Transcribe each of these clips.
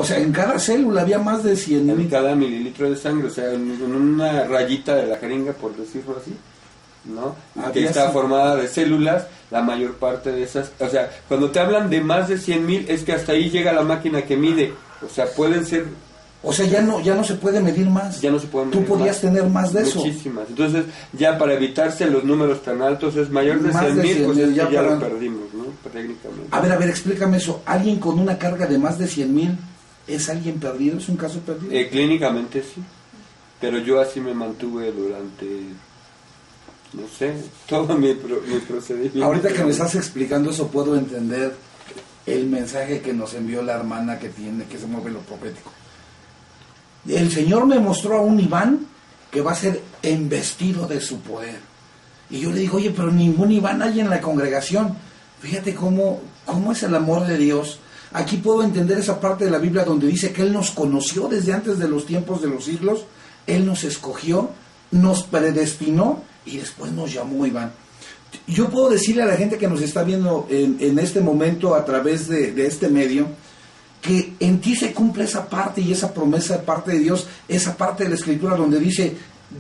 O sea, en cada célula había más de 100,000. En cada mililitro de sangre, o sea, en una rayita de la jeringa, por decirlo así, ¿no? Que está formada de células, la mayor parte de esas, o sea, cuando te hablan de más de 100,000, es que hasta ahí llega la máquina que mide, o sea, pueden ser... O sea, ya no se puede medir más. Ya no se puede medir. Tú podías tener más de eso. Muchísimas. Entonces, ya para evitarse los números tan altos, es mayor de 100,000, pues es ya lo perdimos, ¿no? Técnicamente. A ver, explícame eso. ¿Alguien con una carga de más de 100,000 es alguien perdido? ¿Es un caso perdido? Clínicamente sí. Pero yo así me mantuve durante, no sé, todo mi procedimiento. Ahorita que me estás explicando eso, puedo entender el mensaje que nos envió la hermana que se mueve lo profético. El Señor me mostró a un Iván que va a ser embestido de su poder. Y yo le digo, oye, pero ningún Iván hay en la congregación. Fíjate cómo es el amor de Dios. Aquí puedo entender esa parte de la Biblia donde dice que Él nos conoció desde antes de los tiempos de los siglos. Él nos escogió, nos predestinó y después nos llamó, Iván. Yo puedo decirle a la gente que nos está viendo en este momento a través de este medio, que en ti se cumple esa parte y esa promesa de parte de Dios, esa parte de la Escritura donde dice,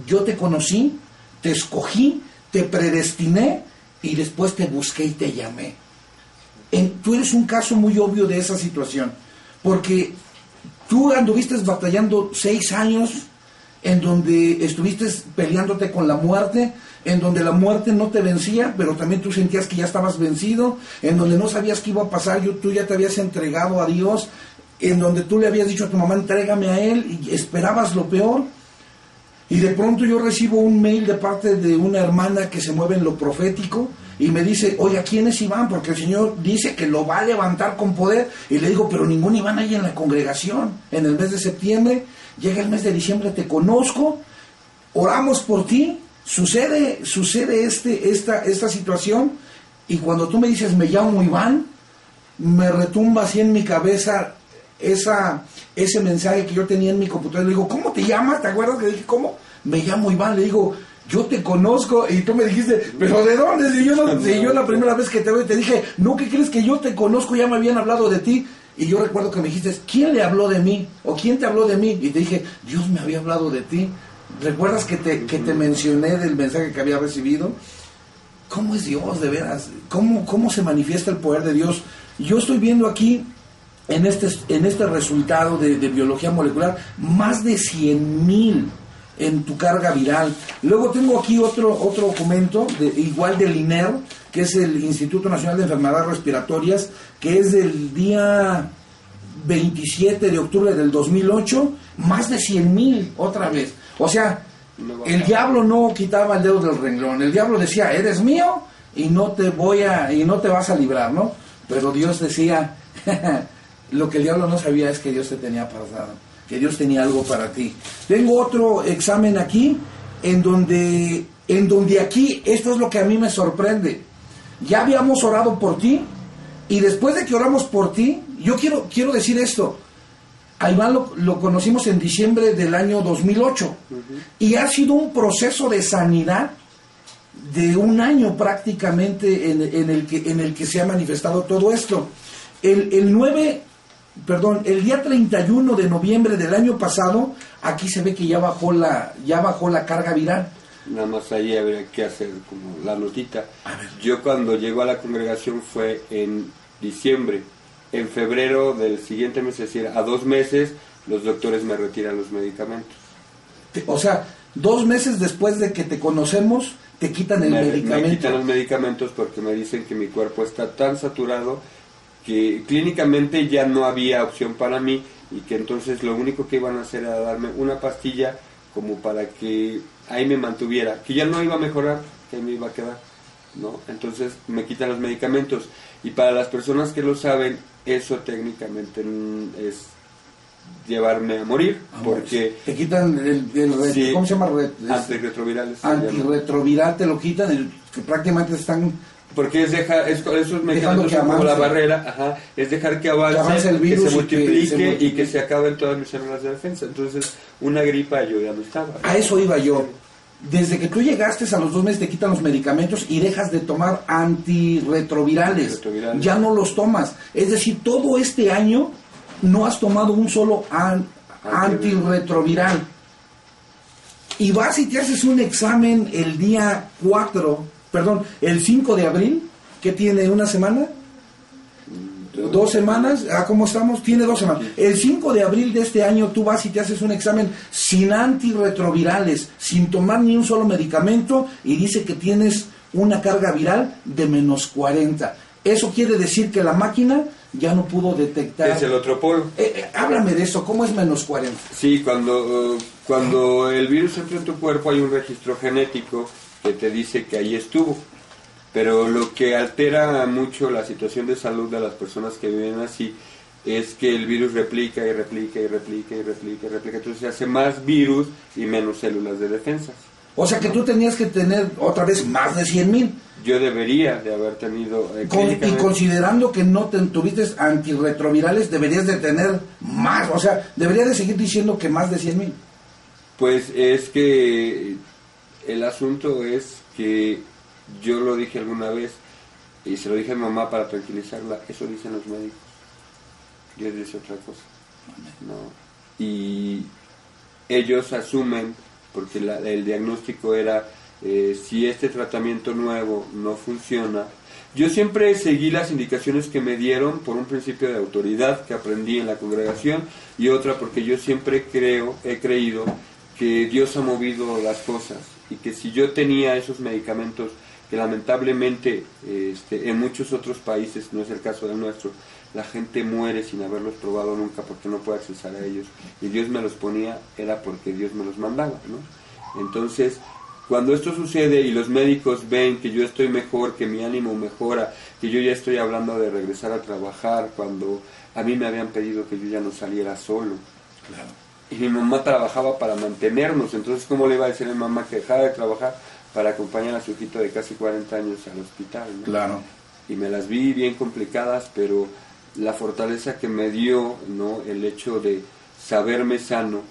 yo te conocí, te escogí, te predestiné y después te busqué y te llamé. Tú eres un caso muy obvio de esa situación, porque tú anduviste batallando 6 años en donde estuviste peleándote con la muerte, en donde la muerte no te vencía, pero también tú sentías que ya estabas vencido, en donde no sabías qué iba a pasar, tú ya te habías entregado a Dios, en donde tú le habías dicho a tu mamá, entrégame a Él, y esperabas lo peor, y de pronto yo recibo un mail de parte de una hermana que se mueve en lo profético, y me dice, oye, ¿quién es Iván? Porque el Señor dice que lo va a levantar con poder, y le digo, pero ningún Iván hay en la congregación, en el mes de septiembre, llega el mes de diciembre, te conozco, oramos por ti, sucede esta situación, y cuando tú me dices me llamo Iván, me retumba así en mi cabeza ese mensaje que yo tenía en mi computadora. Le digo, ¿cómo te llamas? ¿Te acuerdas que dije, cómo? Me llamo Iván. Le digo, yo te conozco, y tú me dijiste, ¿pero de dónde? Si yo la primera vez que te veo te dije, no, ¿qué crees? Que yo te conozco, ya me habían hablado de ti. Y yo recuerdo que me dijiste, ¿quién le habló de mí? ¿O quién te habló de mí? Y te dije, Dios me había hablado de ti. ¿Recuerdas que te mencioné del mensaje que había recibido? ¿Cómo es Dios, de veras? ¿Cómo se manifiesta el poder de Dios? Yo estoy viendo aquí, en este resultado de biología molecular, más de 100,000 en tu carga viral. Luego tengo aquí otro documento, igual del INER, que es el Instituto Nacional de Enfermedades Respiratorias, que es del día 27 de octubre del 2008, más de 100,000 otra vez. O sea, el diablo no quitaba el dedo del renglón. El diablo decía, eres mío y no te vas a librar, ¿no? Pero Dios decía, lo que el diablo no sabía es que Dios te tenía apartado, que Dios tenía algo para ti. Tengo otro examen aquí, en donde aquí, esto es lo que a mí me sorprende. Ya habíamos orado por ti, y después de que oramos por ti, yo quiero decir esto. A Iván lo conocimos en diciembre del año 2008, y ha sido un proceso de sanidad de 1 año prácticamente en el que se ha manifestado todo esto. El día 31 de noviembre del año pasado, aquí se ve que ya bajó la carga viral. Nada más ahí habría que hacer como la notita. Yo cuando llego a la congregación fue en diciembre. En febrero del siguiente mes, es decir, a 2 meses, los doctores me retiran los medicamentos. O sea, 2 meses después de que te conocemos, te quitan el medicamento. Me quitan los medicamentos porque me dicen que mi cuerpo está tan saturado que clínicamente ya no había opción para mí, y que entonces lo único que iban a hacer era darme una pastilla como para que ahí me mantuviera, que ya no iba a mejorar, que me iba a quedar, ¿no? Entonces me quitan los medicamentos, y para las personas que lo saben, eso técnicamente es llevarme a morir, porque te quitan sí, ¿cómo se llama? Antirretrovirales. Antirretroviral te lo quitan, que prácticamente están... Porque esos medicamentos son como la barrera, es dejar que avance el virus, que se multiplique y que se acaben todas mis células de defensa. Entonces, una gripa yo ya no estaba. A eso iba yo. Desde que tú llegaste, a los 2 meses te quitan los medicamentos y dejas de tomar antirretrovirales. Ya no los tomas. Es decir, todo este año no has tomado un solo antirretroviral. Y vas y te haces un examen el el 5 de abril, que tiene una semana, 2 semanas, ¿cómo estamos? Tiene 2 semanas. El 5 de abril de este año tú vas y te haces un examen sin antirretrovirales, sin tomar ni un solo medicamento, y dice que tienes una carga viral de menos 40. Eso quiere decir que la máquina ya no pudo detectar. Es el otro polo. Háblame de eso, ¿cómo es menos 40? Sí, cuando el virus entra en tu cuerpo hay un registro genético que te dice que ahí estuvo. Pero lo que altera mucho la situación de salud de las personas que viven así es que el virus replica y replica y replica y replica y replica. Entonces se hace más virus y menos células de defensas. O sea que tú tenías que tener otra vez más de 100,000. Yo debería de haber tenido... Y considerando que no tuviste antirretrovirales, deberías de tener más. O sea, debería de seguir diciendo que más de 100,000. Pues es que el asunto es que yo lo dije alguna vez y se lo dije a mi mamá para tranquilizarla. Eso dicen los médicos. Dios dice otra cosa. No. Y ellos asumen, porque el diagnóstico era si este tratamiento nuevo no funciona. Yo siempre seguí las indicaciones que me dieron por un principio de autoridad que aprendí en la congregación, y otra porque yo siempre he creído que Dios ha movido las cosas, y que si yo tenía esos medicamentos que lamentablemente en muchos otros países, no es el caso del nuestro, la gente muere sin haberlos probado nunca porque no puede accesar a ellos, y Dios me los ponía, era porque Dios me los mandaba, ¿no? Entonces, cuando esto sucede y los médicos ven que yo estoy mejor, que mi ánimo mejora, que yo ya estoy hablando de regresar a trabajar, cuando a mí me habían pedido que yo ya no saliera solo. Claro. Y mi mamá trabajaba para mantenernos, entonces ¿cómo le iba a decir a mi mamá que dejara de trabajar para acompañar a su hijito de casi 40 años al hospital, ¿no? Claro. Y me las vi bien complicadas, pero la fortaleza que me dio, ¿no?, el hecho de saberme sano,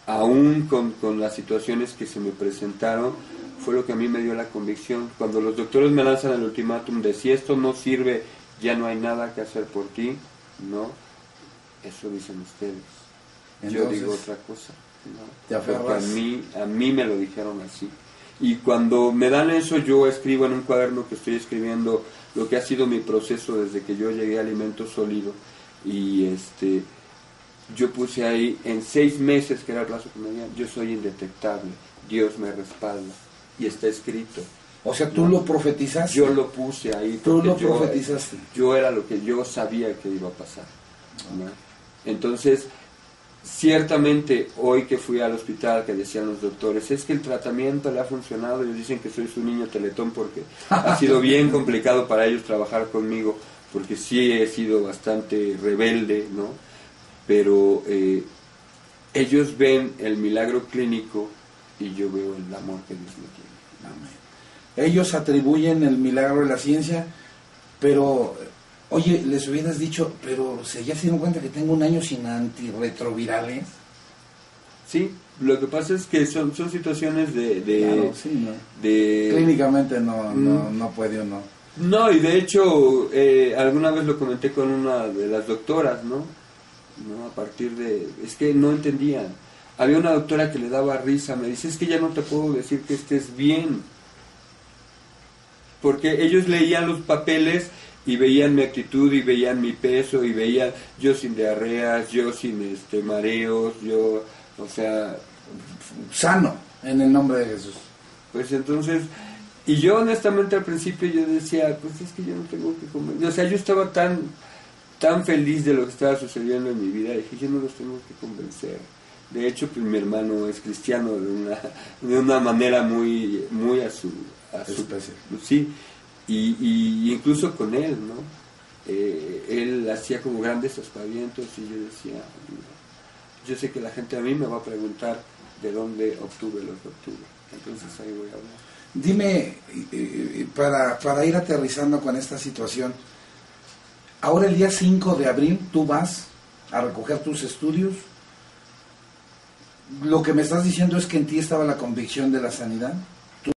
aún con las situaciones que se me presentaron, fue lo que a mí me dio la convicción. Cuando los doctores me lanzan el ultimátum de si esto no sirve, ya no hay nada que hacer por ti, ¿no? Eso dicen ustedes. Entonces, yo digo otra cosa, ¿no? Te aferras. Porque a mí me lo dijeron así. Y cuando me dan eso, yo escribo en un cuaderno que estoy escribiendo lo que ha sido mi proceso desde que yo llegué a Alimento Sólido, y yo puse ahí, en 6 meses, que era el plazo que me dieron, yo soy indetectable, Dios me respalda, y está escrito. O sea, tú lo profetizaste. Yo lo puse ahí. Tú lo profetizaste. Yo era lo que yo sabía que iba a pasar, ¿no? Entonces, ciertamente, hoy que fui al hospital, que decían los doctores, es que el tratamiento le ha funcionado, ellos dicen que soy su niño teletón, porque ha sido bien complicado para ellos trabajar conmigo, porque sí he sido bastante rebelde, ¿no? Pero ellos ven el milagro clínico y yo veo el amor que Dios me tiene. Amén. Ellos atribuyen el milagro de la ciencia, pero, oye, les hubieras dicho, pero ¿se ya se dieron cuenta que tengo un año sin antirretrovirales? Sí, lo que pasa es que son situaciones Claro, sí, ¿no? de... Clínicamente no puede o no. No, y de hecho, alguna vez lo comenté con una de las doctoras, ¿no? A partir de... Es que no entendían. Había una doctora que le daba risa, me dice, es que ya no te puedo decir que estés bien. Porque ellos leían los papeles y veían mi actitud y veían mi peso y veían yo sin diarreas, yo sin mareos, yo, o sea... Sano, en el nombre de Jesús. Pues entonces... Y yo honestamente al principio yo decía, pues es que yo no tengo que comer. O sea, yo estaba tan feliz de lo que estaba sucediendo en mi vida, dije, yo no los tengo que convencer. De hecho, pues mi hermano es cristiano de una manera muy a su especie. Sí, y incluso con él, ¿no? Él hacía como grandes aspavientos y yo decía, yo sé que la gente a mí me va a preguntar de dónde obtuve lo que obtuve. Entonces ahí voy a hablar. Dime, para ir aterrizando con esta situación, ahora el día 5 de abril tú vas a recoger tus estudios. Lo que me estás diciendo es que en ti estaba la convicción de la sanidad.